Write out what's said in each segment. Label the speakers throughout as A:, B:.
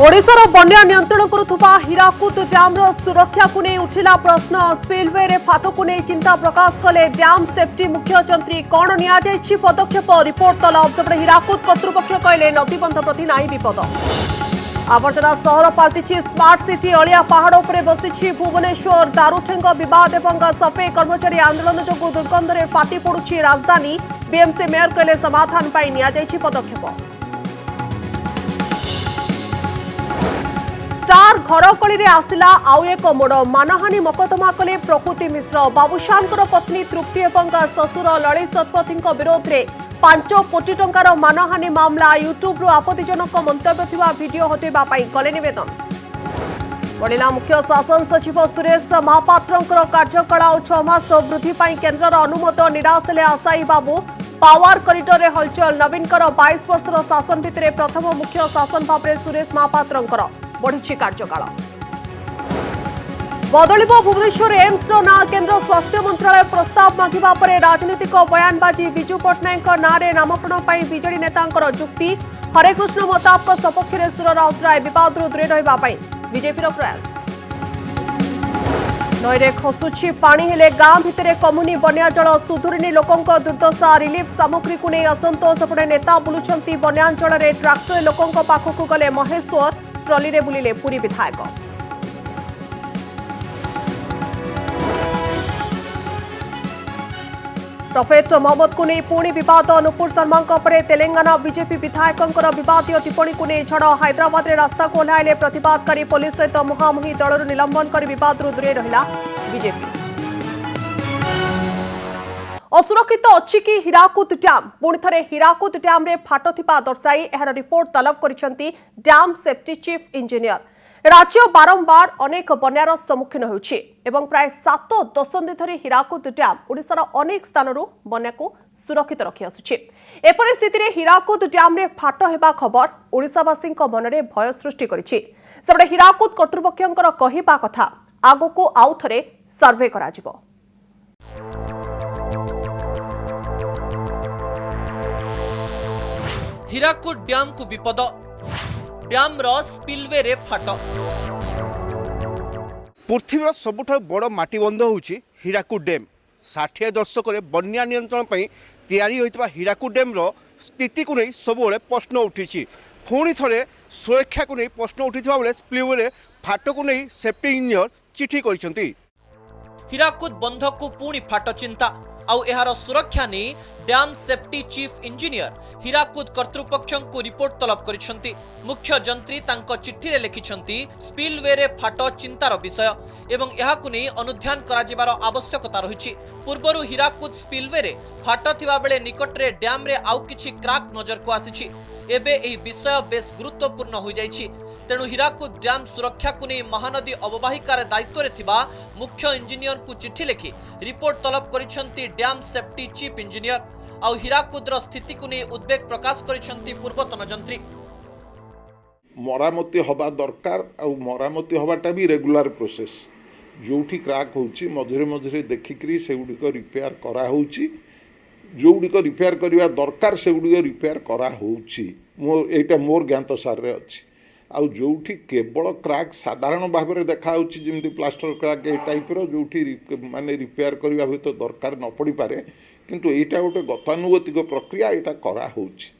A: ओडिशार बन्या नियंत्रण करुवा हीराकुद ड्याम्र सुरक्षा को नहीं उठिला प्रश्न। स्पिलवे फाट को नहीं चिंता प्रकाश कले ड्याम सेफ्टी मुख्य जंत्री। कौन नि पदक्षेप रिपोर्ट तलब। सेपटे हीराकुद कर्तृपक्ष कहले नदीबंध प्रति नाई विपद। आवर्जना सहर पाल्टी स्मार्ट सिटी। अलिया पहाड़ उपर बसी भुवनेश्वर। दारुठेंग विवाद और सफाई कर्मचारी आंदोलन जो दुर्गंध में फाटी पड़ुछि राजधानी। बीएमसी मेयर कहले समाधान पर नि पदक्षेप। स्टार घरकली आसिला आउ एक मोड़। मानहानि मकदमा कले प्रकृति मिश्र। बाबूशानकर पत्नी तृप्ति और शशुर ललित शतपथी विरोध में 5 कोटी टंकार मानहानि मामला। यूट्यूब आपत्तिजनक मंतव्य थिबा वीडियो हटेबा पई कले निवेदन। बढ़िला मुख्य शासन सचिव सुरेश महापात्रंकर कार्यकाल 6 मास वृद्धि पई केन्द्रर अनुमत। निराश हेले आशायी बाबू। पावर करिडोर हलचल। नवीनकर 22 वर्षर शासन भितर प्रथम मुख्य शासन भाव में सुरेश महापात्रंकर बढ़ी कार्यकाल। बदल भुवनेश्वर एम्स ना। केन्द्र स्वास्थ्य मंत्रालय प्रस्ताव मांगा पर राजनीतिक बयानबाजी। विजु पट्टनायक नारे नामकरण पर विजेडी नेता जुक्ति। हरेकृष्ण मताप सपक्ष में सुर राउतराय। विवाद दूरे रहा बीजेपी प्रयास। नईरे खसुची पानी हेले गां भितर कमुनी बन्या जल। सुधुरिनी लोकों दुर्दशा। रिलीफ सामग्री को नहीं असंतोष। सेपटे नेता बुलुंट बन्यांचल में। ट्राक्टर लोकों पाखक गले महेश्वर। ट्रली रे बुलिले पुरी विधायक। प्रोफेट मोहम्मद को नहीं पुणी विवाद। नुपुर शर्मा तेलंगाना बीजेपी विधायकों विवादीय टिप्पणी को नहीं झड़। हैदराबाद में रास्ता को ओह्लाइले प्रतिबादकारी। पुलिस सहित मुहांमुही दलर निलंबन कर विवाद दूरे रहा बीजेपी। असुरक्षित अच्छी कि हीराकुद डैम। पुणी थे हीराकुद डैम रे फाट थिबा दर्शाई एहार रिपोर्ट तलब करिसेंती डैम सेफ्टी चीफ इंजीनियर। राज्य बारंबार अनेक बन्यार सम्मुखीन होउछि एवं प्राय 7 दशंधि धरी हीराकुद डैम ओडिशार अनेक स्थानरू बन्या को सुरक्षित रखि आसुछि। एपरि स्थिति हीराकुद डैम रे फाट हेबा खबर ओडिशावासी मनरे भय सृष्टि करिछि। सेबडे हीराकुद कर्तृपक्षर कहिबा कथा आगको आउ थरे सर्वे कराजिबो।
B: हीराकुद डैम को विपद। डैम रो स्पिलवे रे फाट।
C: पृथ्वीर सबुठ बड़ माटीबंध होउछि हीराकुद डैम। 60 दशक बन्या नियंत्रण पर तैयारी होइतबा हीराकुद डैम रो स्थिति को नहीं सबुले प्रश्न उठी। पुणी थे सुरक्षा को नहीं प्रश्न उठिथिबा बेले स्पिलवे रे फाट को नहीं सेफ्टी इंजीनियर चिठी करिसेंती।
B: हीराकुद बंध को पुणी फाट चिंता आउ एहार सुरक्षा नहीं dam safety chief engineer Hirakud कर्तृपक्ष को रिपोर्ट तलब करिसेंती। मुख्य जंत्री तांको चिट्ठी रे लिखिसेंती स्पिलवे रे फाट चिंतार विषय एवं एहाकु नहीं अनुध्यान कराजिबार आवश्यकता रहिछि। पूर्वरु हीराकुद स्पिलवे रे फाट थिबा बेले निकट रे डैम रे आउ किछि क्राक नजर को आसीछि। एबे एही विषय बेस गुरुत्वपूर्ण हो जाइछि। तेणु हीराकुद डैम सुरक्षा को नहीं महानदी अववाहिकार दायित्व रे थिबा मुख्य इंजीनियर को चिट्ठी लिखि रिपोर्ट तलब करिसेंती डैम सेफ्टी चीफ इंजीनियर। आउ हीराकुदर स्थिति को नहीं उद्वेग प्रकाश करिसेंती पूर्वतन जंत्री।
D: मरामती हवा दरकार आउ मरामती हवाटा भी रेगुलर प्रोसेस। जोठी क्राक होउची मझिरे मझिरे देखिकरी सेगुडिक रिपेयर करा होउची। जोगुडिक रिपेयर करिवा दरकार सेगुडिक रिपेयर करा होउची। एटा मोर ज्ञात सार रे अछि। आउ जोठी केवल क्राक साधारण भाव में देखा होउची जेमति प्लास्टर क्राक ए टाइप रो जोठी माने रिपेयर करिवा भीत दरकार न पड़ी पारे किंतु एटा गोटे गतानुगतिक प्रक्रिया एटा करा होउची।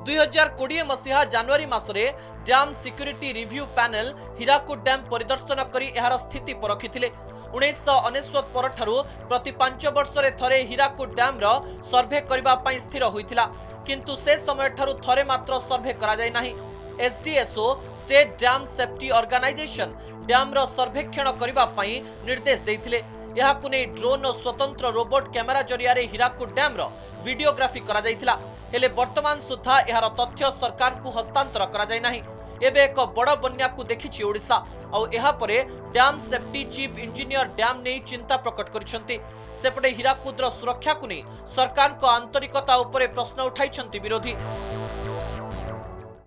B: 2020 मसीहा जनवरी मासरे dam security review panel Hirakud dam परिदर्शन करी एहार स्थिति परखिथिले। 1999 परठारु प्रति 5 वर्ष रे थरे हीराकुद डैम रो सर्वे करबा पई स्थिर होइथिला किंतु से समय ठारु थरे मात्र सर्वे करा जाय नाही। SDSO state dam safety organisation dam रो सर्वेक्षण करबा पई निर्देश देथिले। यहाकु नै ड्रोन और स्वतंत्र रोबोट कैमेरा जरिया रे हीराकुद डैम रो वीडियोग्राफी करा जायथिला। हेले वर्तमान सुद्धा एहार तथ्य सरकार को हस्तांतर करा जाय नाही। एबे एक बड़ बन्या को देखिछि ओडिशा और एहा परे dam safety chief engineer dam नै चिंता प्रकट करिसेंती। सेपटे हीराकुदर सुरक्षा को नै सरकार को आंतरिकता उपरे प्रश्न उठाइछंती विरोधी।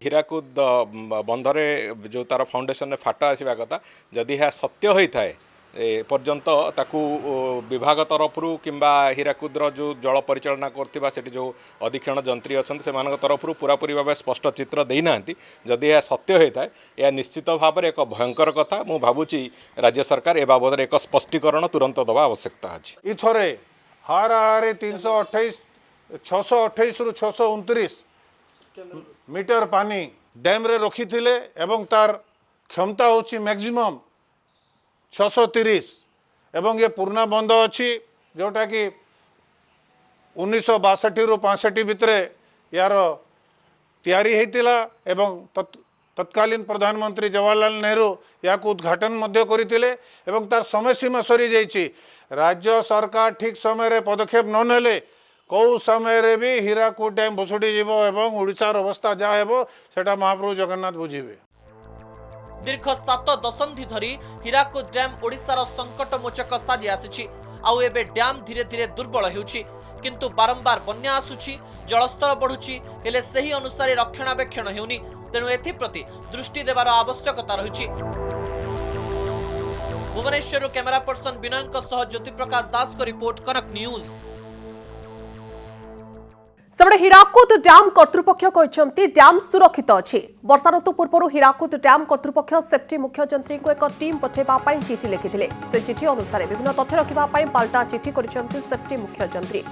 E: हीराकुद बंधरे जो तार फाउंडेशन में फाट आसवा कथा जदि यह सत्य होता है पर्यंत ताकू विभाग तरफ किंबा हीराकुद्र जो जल परिचालना करथिबा सेठी जो अधीक्षण जंत्री अच्छा से तरफ पूरापूरी भाव स्पष्ट चित्र देना जदि यह सत्य होता है यह निश्चित भाव में एक भयंकर कथा मु भावुची राज्य सरकार ए बाबद एक स्पष्टीकरण तुरंत दवा आवश्यकता अच्छी
F: इथरे हारे 328 628 रु 629 मीटर पानी डैम रे रखी थिले एवं तार क्षमता होची मैक्सिमम 630 एवं ये पुराना बंद अच्छी जोटा कि 1962 रु 65 भितर यार तैयारी होता एवं तत्कालीन प्रधानमंत्री जवाहरलाल नेहरू या उद्घाटन मध्य करते एवं तार समय सीमा सरी जाइए राज्य सरकार ठीक समय रे पदक्षेप न नेले कौ समय रे भी हीराकुद डैम भुसुड़ी जीव एवं ओडिशार अवस्था जहाँ हेबो सेटा महाप्रभु जगन्नाथ बुझीबे।
B: दीर्घ 7 दशंधि धरी हीराकुद डैम ओडिशार संकट मोचक साजी आसी आउ एबे डैम धीरे धीरे दुर्बल हेउछि किंतु बारंबार बन्या आसुछि जलस्तर बढ़ुछि हेले सही अनुसार रक्षणाबेक्षण हेउनि तेणु एथि प्रति दृष्टि देवार आवश्यकता रहिछि। भुवनेश्वर कैमरा पर्सन विनयंक सह ज्योति प्रकाश दास को रिपोर्ट कनक न्यूज।
A: सेबडे हीराकुद डैम कर्तृपक्ष कहते डैम सुरक्षित अच्छी वर्षा ऋतु पूर्व हीराकुद डैम कर्तृपक्ष सेफ्टी मुख्य जंत्री को एक टीम पठेवा चिठी लिखिथिले से चिठी अनुसार विभिन्न तथ्य रखिबा पाल्टा चिठी करिसेंति सेफ्टी मुख्य जंत्री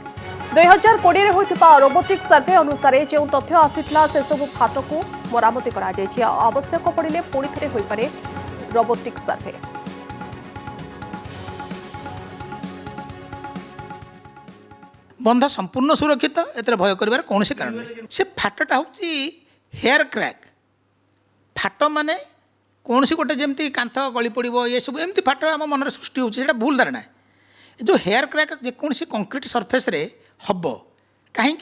A: 2020 रे होइतिबा रोबोटिक सर्वे अनुसार जो तथ्य आसीथिला से सब फाट को मरामती करा जायछि आवश्यक पड़िले पुणी थरे होई पारे रोबोटिक सर्वे।
G: बंध संपूर्ण सुरक्षित एतर भय कर कौन से कारण नहीं से फाटटा हूँ हेयर क्रैक फाट माने कौन सी गोटे जमी कांथ गली पड़ो ये सब एमती फाट आम मन सृष्टि होता भूल धारणा जो हेयर क्रैक जेकोसी कंक्रीट सरफेस रे हम कहीं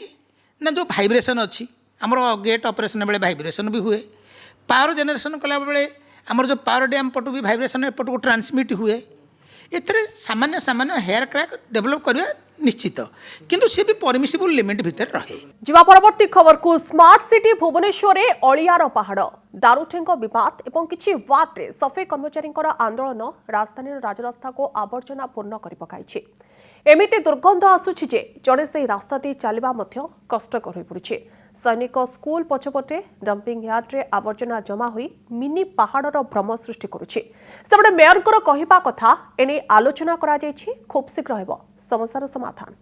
G: ना जो भाइब्रेशन अच्छी आमर गेट ऑपरेशन बेले भाइब्रेशन भी हुए पावर जेनरेशन कला बेले आमर जो पावर डैम पटू भी भाइब्रेशन एपट को ट्रांसमिट हुए एथे सामान्य सामान्य हेयर क्रैक डेभलप करवा निश्चित किंतु सी भी परमिसिबल लिमिट भितर रहे।
A: जीवा परवर्ती खबर को स्मार्ट सिटी भुवनेश्वर में अलियार पहाड़ दारुठेंग विवाद एवं किछि वार्ड रे सफाई कर्मचारी आंदोलन राजधानी राजरास्ता को आवर्जना पूर्ण कर पकाइछि। एमिति दुर्गंध आसुछि जे जड़े से रास्ता दे चलवा मध्य कष्टकर हो पड़ुछि। सैनिक स्कूल पछपटे डंपिंग यार्ड रे आवर्जना जमा हुई मिनी पहाड़र भ्रम सृष्टि करुछि। सेबडे मेयरकर कहिबा कथा एने आलोचना करा जायछि खूब शीघ्र हेबो समस्यार समाधान।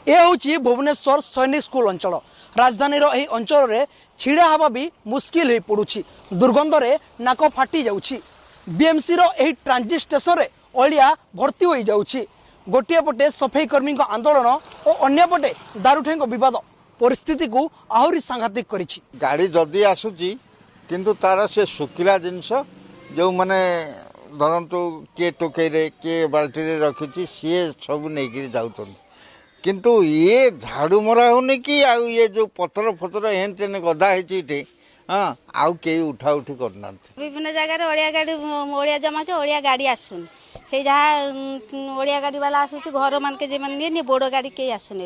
H: ये हूँ भुवनेश्वर सैनिक स्कूल अंचल राजधानी यही अंचल में छिड़ा हवा भी मुस्किल हो पड़ुछि। दुर्गंध रे नाक फाटी जाउछि। बीएमसी रो एही ट्रांजिट स्टेशन रे अलिया भर्ती हो जाउछि। गोटे पटे सफाई कर्मी आंदोलन और अन्य पटे दारुठेंग विवाद परिस्थिति को आहरी सांघातिक करिछि।
I: गाड़ी जल्दी आसुची किंतु तार से सुखिला जिनस जो माने धरतु किए टोकई किए बाल्टी रखी सी सब नहीं जाऊँ किंतु ये झाड़ू मरा होनी कि आउ ये जो पथर फतर हेन तेन गदा है हाँ आउ कई उठा उठी करना
J: विभिन्न जगह ओडिया जमा ओडिया गाड़ी आसुन से जहाँ ओडिया गाड़ी वाला आसूँ घर मान के जे बड़ गाड़ी कई आसुन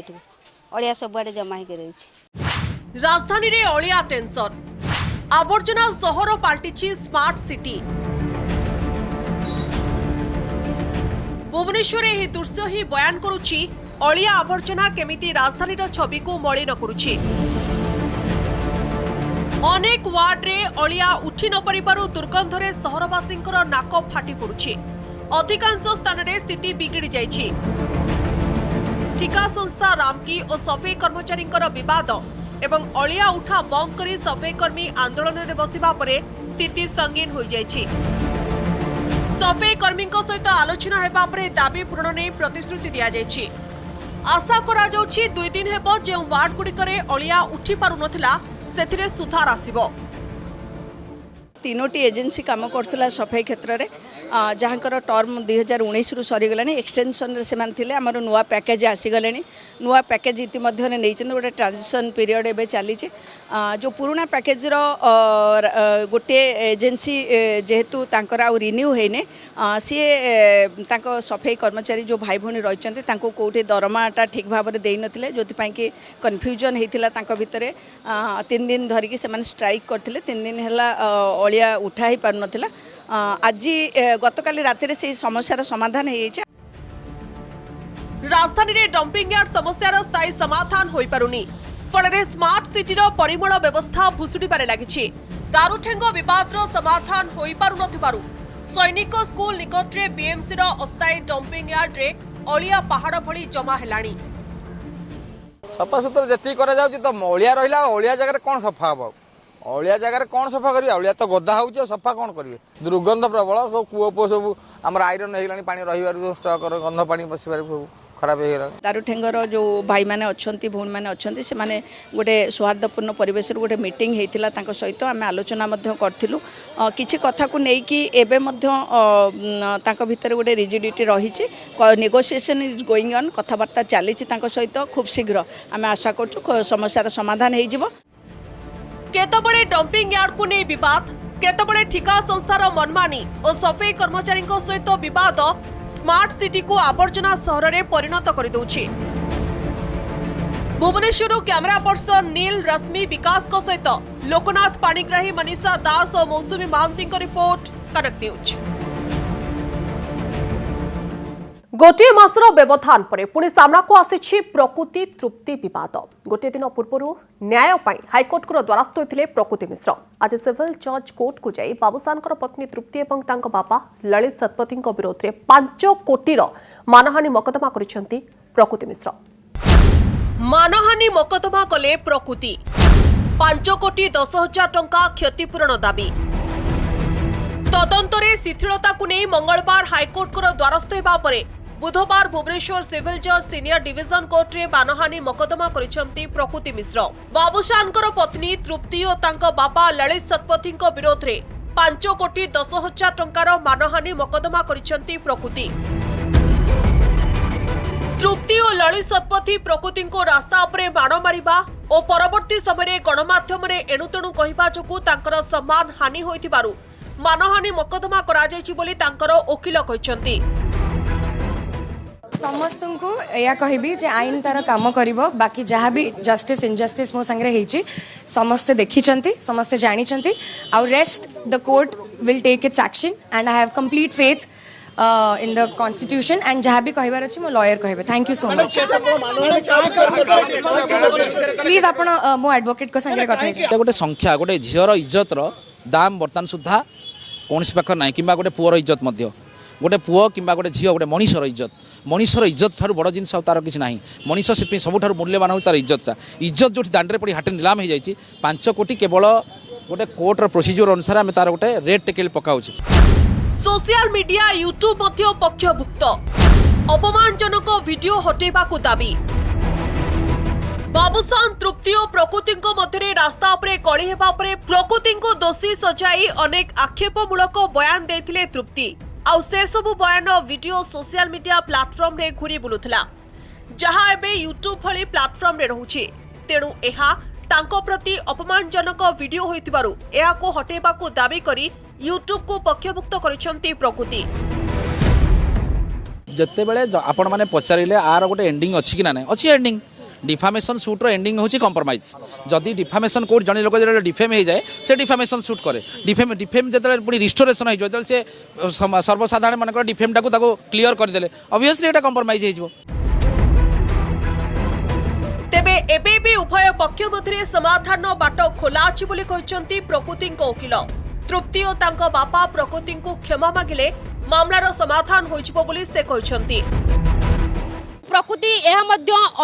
J: ओडिया सबुआडे जमा हो
A: राजधानी रे ओडिया टेंशन आवर्जना सहर पाल्टिछि स्मार्ट सिटी। भुवनेश्वर यह दृश्य ही बयान करुछि अलिया आवर्जना केमिति राजधानी छवि को मलिन करुछि। अनेक वार्ड रे अलिया उठी न परिबारु दुर्गंधरे सहरवासी नाक फाटी पड़ुछि। अधिकांश स्थान रे स्थिति बिगड़ी जाइछि। ठिका संस्था रामकी और सफाई कर्मचारी विवाद एवं अलिया उठा बंद करी सफाई कर्मी आंदोलन रे बसिबा परे स्थिति संगीन हो जाइछि। सफाई कर्मी सहित आलोचना हेबा परे दाबी पूरण नहीं प्रतिश्रुति दिया जाइछि। आशा करा जाउछि 2 दिन हेबो जे वार्ड गुड़िकरे अलिया उठी पारु नथिला सेथिरे सुधार आसिबो।
K: 3टी एजेंसी काम करथिला सफाई क्षेत्र रे जहाँकर टर्म 2019 रु सरीगला एक्सटेंशन से आमर नुआ पैकेज आसीगले नुआ पैकेज इतिमध्य नहीं गोटे ट्रांजिशन पीरियड एवं चली जो पुराना पैकेज गोटे एजेंसी जेहेतु आउ रिन्यू होने सी सफाई कर्मचारी जो भाई भौणी रही कौटे दरमाटा ठीक भाव में दे नथिले जोथिपाई कि कन्फ्यूजन होता भितर 3 दिन धरिकी से स्ट्राइक करते 3 दिन है अलिया उठा ही पार नथिला आज गतकाली राति से समस्यार समाधान हो
A: राजधानी रे डंपिंग यार्ड समस्यार स्थायी समाधान होई पारुनी फଳରେ स्मार्ट सिटीर परिमल व्यवस्था भुसुड़ीबारे लागिछि दारुठेंग विवादर समाधान होई पारु नथिबारु सैनिक स्कूल निकटरे बीएमसी रो अस्थायी डंपिंग यार्ड रे अलिया पहाड़ भली जमा हेलाणी
I: सफा सुतरा जी कर तो अलिया रहा अलिया जगह कौन सफा हम अलिया जगह कौन सफा करेंगे अलिया तो गदा हो सफा कौन करेंगे दुर्गंध प्रबल सब कूओ पुओ सब आम आईरन होगा पानी रही स्टक गंध पानी बसबार सब खराब हो
K: दारुठेंगर जो भाई मैंने अच्छा भौणी मैंने अच्छा से माने गोटे सौहार्दपूर्ण परिवेश गोटे मीटिंग होता सहित आम आलोचना करूँ किसी कथा को लेकिन एवं भितर गोटे रिजिडिटी रही नेगोशिएशन इज गोइंग ऑन कथबार्ता चली सहित खूब शीघ्र आम आशा करूँ समस्यार समाधान हो
A: केतबळे डंपिंग यार्ड को नहीं विवाद केतबळे ठिका संस्थार मनमानी और सफाई कर्मचारी सहित विवाद स्मार्ट सिटी को आवर्जना सहर में परिणत कर दउछि भुवनेश्वर कैमरा पर्सन नील रश्मि विकास सहित लोकनाथ पाणिग्राही मनीषा दास और मौसुमी महांती रिपोर्ट कनेक्ट न्यूज गोटे मासर व्यवधान पर पुणी सामना को आसी प्रकृति तृप्ति बद गोटे दिन पूर्व न्याय हाइकोर्ट को द्वारस्थ होते प्रकृति मिश्र आज सिविल जज कोर्ट को जाई बाबूसान पत्नी तृप्ति और बापा ललित शतपथी विरोध में 5 कोटी मानहानि मकदमा करिसेंती प्रकृति मिश्र मानहानि मकदमा कले प्रकृति 5 कोटी 10,000 टंका क्षतिपूरण दाबी तदंतरे शिथिलता को नहीं मंगलवार हाइकोर्ट को द्वारस्थ होगा पर बुधवार भुवनेश्वर सिविल जज सीनियर डिविजन कोर्ट रे मानहानि मकदमा करिसेंती प्रकृति मिश्र बाबूशानकर पत्नी तृप्ति और तांको बापा ललित शतपथी विरोध में 5 कोटी 10,000 टंकार मानहानि मकदमा करिसेंती प्रकृति तृप्ति और ललित शतपथी प्रकृति को रास्ता उपरे बाण मारिबा और परवर्ती समय गणमाध्यम एणुतेणु कहवा जोगु तांकर सम्मान हानि होइतिबारु मानहानि मकदमा करा जायछि बोली तांकर वकील कहिसेंती
L: समस्त को या कहबी जे आईन तार काम करिवो बाकी जहाँ भी जस्टिस इनजस्टिस मो संगे हेछि समस्त देखिचंती समस्त जानिचंती आउ rest the court will take its action and I have complete faith in the constitution and जहाँ भी कहबार अछि मो लॉयर कहबे thank you so much please आपण मो एडवोकेट को संगे कथा
M: गोटे संख्या गोटे झीर इज्जतर दाम बर्तमान सुधा कौन पाख ना कि गोटे पुअर इज्जत गोटे पुओ कि गोटे झील गोटे मनीषर इज्जत ठार बड़ जिन तार किसी ना मनीष से सबुठ मूल्यवान हो तार इज्जतटा इज्जत जो दांडे पड़ी हाटे निलाम हो जाए 5 कोटी केवल गोटे कोर्टर प्रोसीजर अनुसार आम तार गोटे रेट टेकेल पकाऊ
A: सोशल मीडिया यूट्यूब मध्य पक्षभुक्त अपमानजनक वीडियो हटेबाकू दाबी बाबूसान तृप्ति और प्रकृति मध्य रास्ता उपरे कली हेबा परे प्रकृति को दोषी सजाई अनेक आक्षेपमूलक बयान देथिले तृप्ति आउ से सब बयान वीडियो सोशल मीडिया प्लेटफॉर्म रे घुरी बुलुथला जहां एबे यूट्यूब भली प्लेटफॉर्म रे रहउछि तेणु एहा तांको प्रति अपमानजनक वीडियो होइतिबारु एहा को हटेबाकू दाबी करी यूट्यूब को पक्षभुक्त करिसेंती प्रकृति
M: जते बेले आपण माने पचारिले आर गोटे एंडिंग अछि कि ना अछि एंडिंग डिफामेशन सूट रो एंडिंग होची कॉम्प्रोमाइज जदि डिफामेशन कोर्ट जने लोक जे डिफेम हो जाए से डिफामेशन सूट करे डिफेम जते पुनी रिस्टोरेशन हो जाए से सर्वसाधारण मानकर डिफेमटा को ताको क्लियर कर देले ऑब्वियसली एटा कॉम्प्रोमाइज हो जिवो
A: तेबे एबे भी उभय पक्ष मध्य समाधान बाट खोला अछि बोली कहचंती प्रकृति वकील तृप्ति और तांको बापा प्रकृति को क्षमा मागिले मामलार समाधान होइछबो बोली से कहचंती
N: प्रकृति यह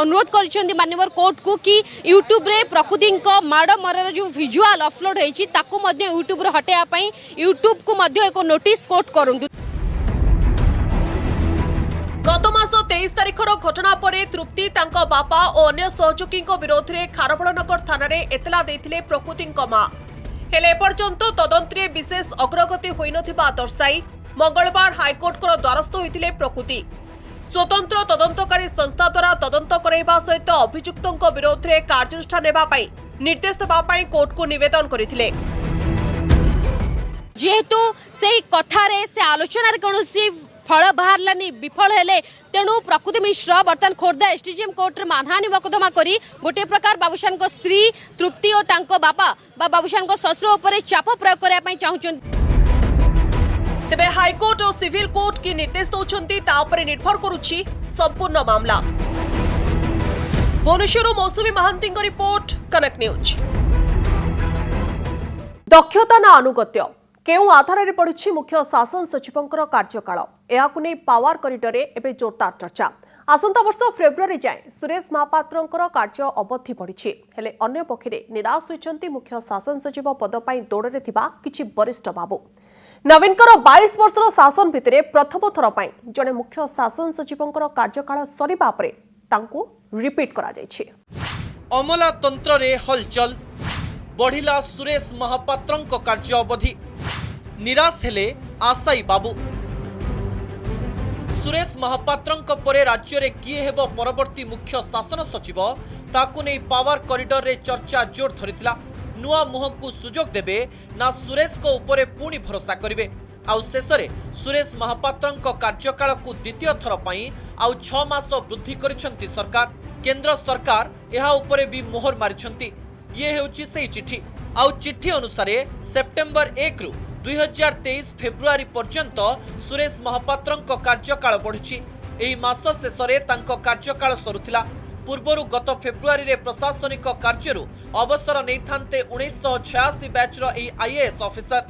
N: अनुरोध कर माननीय कोर्ट को कि यूट्यूब रे प्रकृति माड़ मरार जो विजुआल अपलोड होती यूट्यूब रे हटाया यूट्यूब को एक नोटिस कोर्ट करूँ
A: गत मास 23 तारिखर घटना पर तृप्ति तांको बापा और अन्य सहयोगी विरोध में खारबलनगर थाना एतला देथिले प्रकृति मां हेले एपर्यंत तदंतरे विशेष अग्रगति होई नथिबा दर्शाई मंगलवार हाइकोर्ट द्वारस्थ होते प्रकृति स्वतंत्र तदंतकारी संस्था द्वारा तदंत कराइबा सहित अभियुक्तों विरोध में कार्यानुष्ठान नेबापई निर्देश देबापई कोर्ट को निवेदन करथिले।
N: जेहेतु से कथारे से आलोचना कौन फल बाहरलानी विफल हेले तेणु प्रकृति मिश्र बर्तमान खोर्धा एसडीजीएम कोर्ट मानहानि मकदमा करी गोटे प्रकार बाबूशान को स्त्री तृप्ति और तांको बापा बा बाबूशान को ससुर उपर चाप प्रयोग करने पई चाहुचंती।
A: तेबे हाईकोर्ट और सिविल कोर्ट की निर्देश दौरान तापर निर्भर करुछि संपूर्ण मामला। भुवनेश्वर मौसुमी महांती रिपोर्ट कनक न्यूज। दक्षता ना अनुगत्य केउ आधार में पड़ी मुख्य शासन सचिवों कार्यकाल यह पावर कॉरिडोर एवं जोरदार चर्चा। आसंता वर्ष फेब्रुआरी जाए सुरेश महापात्र कार्य अवधि बढ़ी हेले अन्य पक्षे निराश होती मुख्य शासन सचिव पद पर दौड़ में किछि वरिष्ठ बाबू। नवीन 22 वर्षर शासन भितर प्रथम थर पर जड़े मुख्य शासन सचिवों कार्यकाल सरिबा परे तांकु रिपीट करा जायछि।
B: अमला तंत्र रे हलचल बढ़िला सुरेश महापात्रंक कार्य अवधि निराश हेले आशाई बाबू। सुरेश महापात्रंक परे राज्य रे किए हेबो परवर्ती मुख्य शासन सचिव ताकु नै पावर कॉरिडोर रे चर्चा जोर धरिथिला। नुआ मुह को सुजोग देबे ना सुरेश को ऊपर पुणी भरोसा करिवे आउ शेषरे सुरेश महापात्रंक कार्यकाल को द्वितीय थर पई आउ 6 मास वृद्धि करिसंती सरकार। केंद्र सरकार एहा ऊपर भी मोहर मारिसंती। ये हेउची सेही चिठी आउ चिठी अनुसार सेप्टेम्बर 1 रु 2023 फेब्रुआरी पर्यंत सुरेश महापात्रंक कार्यकाल बढ़ुछि। एही मास शेषरे तांको कार्यकाल सरुथिला। पूर्वरु गत फेब्रुआरी रे प्रशासनिक कार्यरु अवसर नैथान्ते 1986 बैचर एही आईएएस ऑफिसर।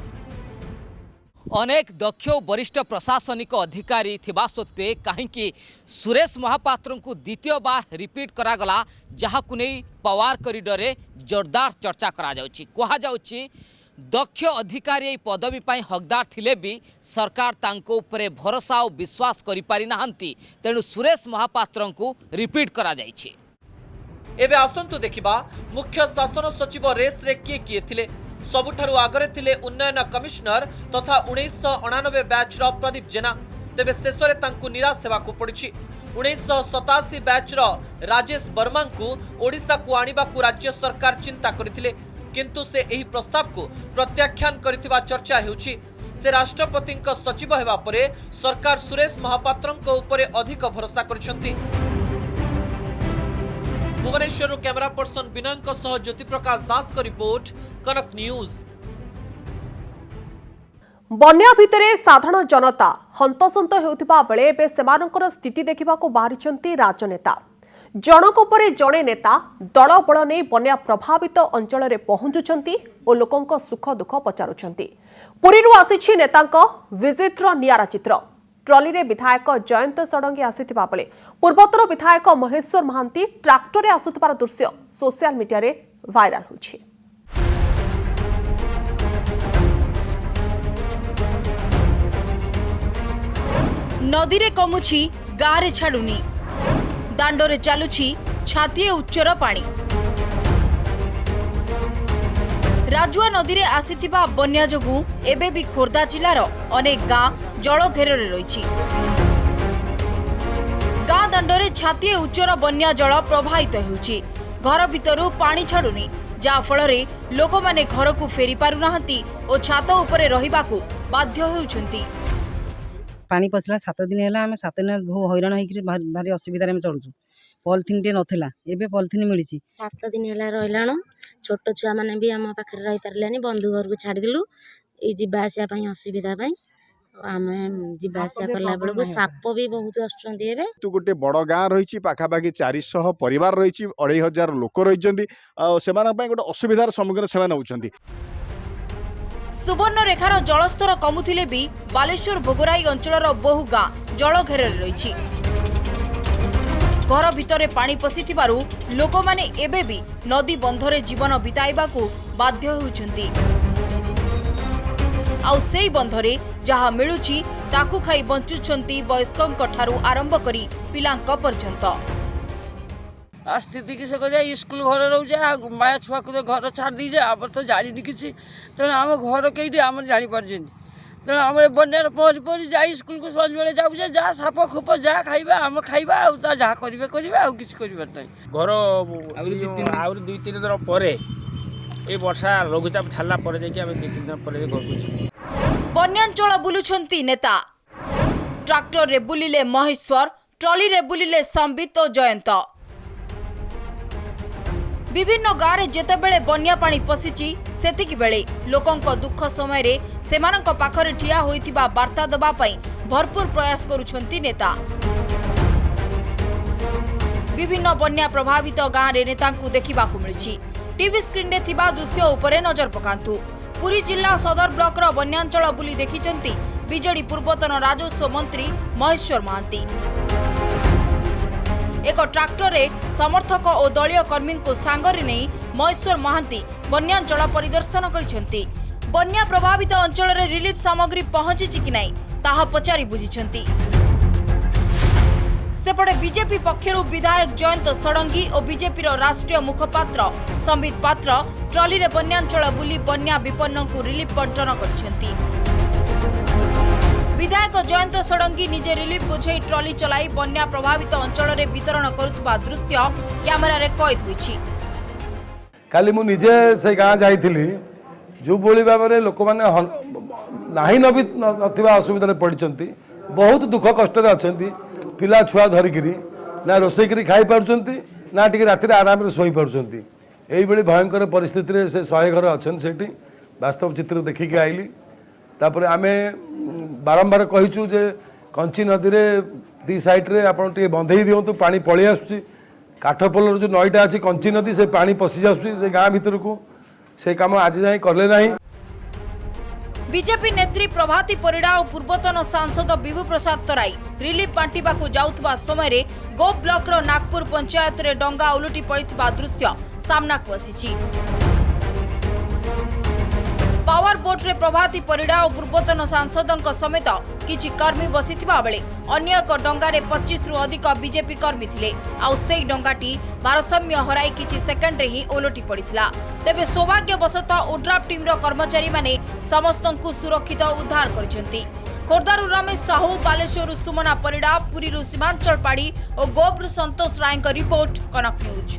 O: अनेक दक्ष वरिष्ठ प्रशासनिक अधिकारी थिबा सत्वे कहीं सुरेश महापात्र को द्वितीय बार रिपीट करागला जहां नहीं पावर कॉरिडोर रे जोरदार चर्चा करा जाउछि। कहा जाउछि दक्ष अधिकारी पदवी पाई हकदार थिले भी सरकार तांको उपरे भरोसा और विश्वास करि पारि नाहंती तेणु सुरेश महापात्र को रिपीट करा जाइछि।
B: एबे आसंतु देखिबा मुख्य शासन सचिव रेस रे किए थिले। सबुठारु आगरे थिले उन्नयन कमिश्नर तथा 1999 बैचर प्रदीप जेना। तेबे शेषरे तांकु निराश हेबाकु पड़िछि। 1987 बैचर राजेश वर्मा को ओडिशा को आनिबा को राज्य सरकार चिंता करथिले किंतु से एही प्रस्ताव को प्रत्याख्यान करथिबा चर्चा हेउछि। से राष्ट्रपति सचिव हेबा परे सरकार सुरेश महापात्रंक उपरे अधिक भरोसा करछंती। भुवनेश्वर कैमरा पर्सन विनयंक सह ज्योति प्रकाश दास का रिपोर्ट कनक न्यूज।
A: बन्या भितरे साधारण जनता हंतसंत हेउथिबा बेले एबे सेमानकर स्थिति देखिबाको बाहरिचंती राजनेता। जनक परे जणे नेता दल बल नहीं बन्या प्रभावित अंचल रे पहुंचुचंती और लोकंक सुख दुख पचारुचंती। पुरीरु आसीछि नेतांक विजिटर नियारा चित्र। ट्रॉली रे विधायक जयंत षडंगी आसीथिबा बेले पूर्वोत्तर विधायक महेश्वर महांती ट्रैक्टर रे आसुथिबार दृश्य सोशल मीडिया रे वायरल होछि।
P: नदी रे कमुछि गारे छाडुनी दांडोरे चालुछि छातीए उच्चर पानी। राजुआ नदी रे आसीथिबा बन्या जोगु एबे भी खोर्धा जिलार अनेक गाँ जल घेରରେ रहिछि। गाँ दांडोरे छातीए उच्चर बन्या जल प्रवाहित हेउछि। घर भितरु पानी छाडुनी जा फଳରେ लोकमाने घरकु फेरी पारु नाहंती ओ छात उपरे रहिबाकू बाध्य हेउछंती।
Q: पानी पसला 7 दिन है आम 7 दिन बहु हैरान होकर भारी असुविधा चलुचु। पॉलिथिन टे नथिला एबे पॉलिथिन मिली
R: 7 दिन है रहिलाण छोट छुआ माने भी आम पाखे रही पारलानी बंधु घर को छाड़देलु ये जीवा आसा असुविधा आम जीवा आसा कला बेलू साप भी बहुत आसुँच।
S: तू गोटे बड़ गाँ रही पाखापाखि 400 परिवार रही 2500 लोक रही गोटे असुविधार सम्मुखीन से होती।
P: सुवर्णरेखार जलस्तर कमुथिले भी बालेश्वर भोगराई अंचलर बहु गाँ जल घेରରେ रही। घर भितरे पानी पशिथिबारु लोकमाने एबे भी नदी बंधरे जीवन बिताइबाकू बाध्य होउछंती। आउ सेई बंधरे जहा मिलुछि ताकू खाई बंचुछंती वयस्कंक ठारू आरंभ करी पिलांक पर्यंत।
T: स्थिति किस स्कूल घर रोचे माया छुआ को घर छाड़ दी जाए आम तो जानी किसी तेणु आम घर कई आम जापार तेणु आम बन्यार पहरी पहरी जा स्कूल को सज बेले जाऊे जहाँ साप खोप जहाँ खाइबा आम खाइबा जहाँ करेंगे करेंगे आउ किसी कर घर आउरी 2-3 दिन पर ये वर्षा लघुचाप छाड़ा पर जाके 2-3 दिन पर घर को
P: बन्यांचल बुलुछंती नेता ट्रैक्टर रे बुलिले महेश्वर ट्रॉली रे बुलिले संबित और जयंत विभिन्न गाँव में जेतेबेले बन्या पानी पशिची सेतिकी बेले लोकंक दुख समय रे सेमानंक पाखरे ठिया होइतिबा वार्ता दबा पई भरपूर प्रयास करुछंती नेता विभिन्न बन्या प्रभावित गाँव रे नेतांकु देखिबाकु मिलिछि टीवी स्क्रीन रे थिबा दृश्य उपरे नजर पकांतु पुरी जिला सदर ब्लॉक रो बन्यांचल बुली देखिचंती बीजेडी पूर्वतन राजस्व मंत्री महेश्वर महांती एक ट्रैक्टर रे समर्थक और दलीय कर्मी को सांगरे नहीं महेश्वर महांती बन्यांचल परिदर्शन करिसेंती बन्या प्रभावित अंचल रे रिलीफ सामग्री पहुंची कि नहीं ताहा पचारि बुझिसेंती सेपटे बीजेपी पक्षरु विधायक जयंत षडंगी और बीजेपी राष्ट्रीय मुखपात्र संबित पात्र ट्रॉली रे बन्यांचल बुली बन्या विपन्न को रिलीफ बंटन करिसेंती विधायक जयंत षडंगी निजे रिलीफ बोझे ट्रॉली चलाई बन्या प्रभावित अंचल रे वितरण करुवा दृश्य कैमेरा रे कैद होइछि
U: काली मु निजे से गाँ जाइथिली जो बोली भाव में लोक मैंने नाही नथिबा असुविधा पड़ती बहुत दुख कष्ट अच्छा पिला छुआ धरिकी ना रोषे करी खाई पार्टी ना टी राति आराम से शोई पार्टी यही भयंकर परिस्थिति से 100 घर अच्छा से वास्तव चित्र देखिकी आईली तापर आम बारंबार कहीचु जे कंची नदी में 2 साइड्रे आप बंधे दिंतु पा पलि आसुची काठपोलर जो नईटा अच्छी कंची नदी से पानी पशि आसुची से गाँ भितर को से काम आज जाए करले नहीं
P: बीजेपी नेत्री प्रभाती परिड़ा और पूर्वतन सांसद विभू प्रसाद तराई रिलीफ बांटिबा को जाउथबा समय रे गो ब्लॉक रो नागपुर पंचायत रे डंगा उलटी पड़िथिबा दृश्य सामना को आसीछि पावर बोट रे प्रभाती परिड़ा और पूर्वतन सांसदक समेत किछि कर्मी बसिथिबा बेले अन्य एक डंगारे 25 रु अधिक बीजेपी कर्मी थिले आउ सेई डंगाटी भारसाम्य हराई किछि सेकेंड रे ही ओलटी पड़िथिला तेबे सौभाग्यवशतः ओड्राफ टीम रो कर्मचारी माने समस्तंकु सुरक्षित उद्धार करिसेंती खोर्धारू रमेश साहू बालेश्वर सुमना परिड़ा पुरी सीमांचल पाड़ी और गोब्रु संतोष राय रिपोर्ट कनक न्यूज।